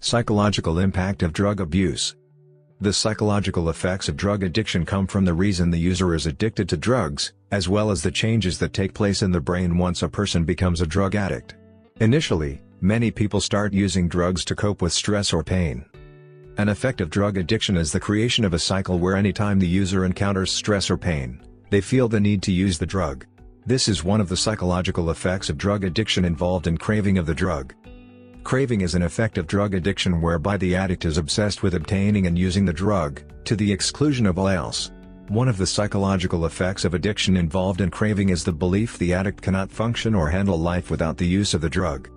Psychological impact of drug abuse. The psychological effects of drug addiction come from the reason the user is addicted to drugs, as well as the changes that take place in the brain once a person becomes a drug addict. Initially, many people start using drugs to cope with stress or pain. An effect of drug addiction is the creation of a cycle where anytime the user encounters stress or pain, they feel the need to use the drug. This is one of the psychological effects of drug addiction involved in craving of the drug. Craving is an effect of drug addiction whereby the addict is obsessed with obtaining and using the drug, to the exclusion of all else. One of the psychological effects of addiction involved in craving is the belief the addict cannot function or handle life without the use of the drug.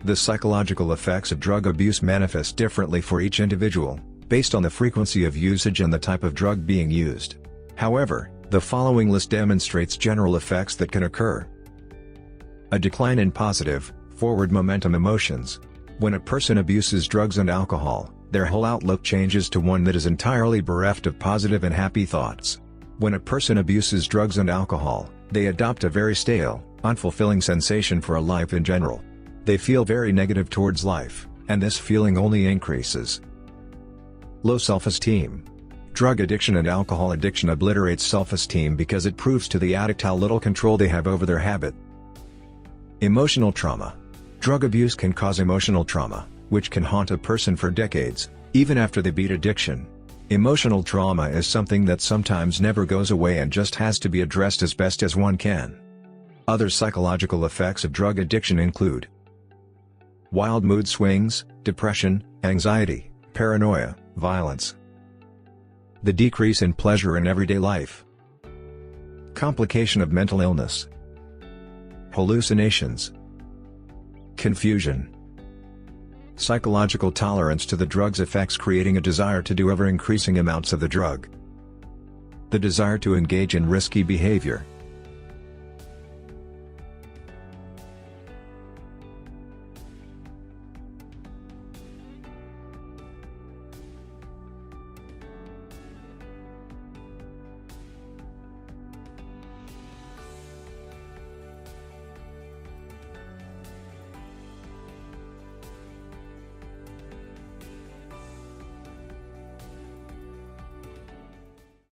The psychological effects of drug abuse manifest differently for each individual, based on the frequency of usage and the type of drug being used. However, the following list demonstrates general effects that can occur. A decline in positive, forward momentum emotions. When a person abuses drugs and alcohol, their whole outlook changes to one that is entirely bereft of positive and happy thoughts. When a person abuses drugs and alcohol, they adopt a very stale, unfulfilling sensation for a life in general. They feel very negative towards life, and this feeling only increases. Low self-esteem. Drug addiction and alcohol addiction obliterates self-esteem because it proves to the addict how little control they have over their habit. Emotional trauma. Drug abuse can cause emotional trauma, which can haunt a person for decades, even after they beat addiction. Emotional trauma is something that sometimes never goes away and just has to be addressed as best as one can. Other psychological effects of drug addiction include wild mood swings, depression, anxiety, paranoia, violence. The decrease in pleasure in everyday life. Complication of mental illness. Hallucinations. Confusion. Psychological tolerance to the drug's effects, creating a desire to do ever-increasing amounts of the drug. The desire to engage in risky behavior.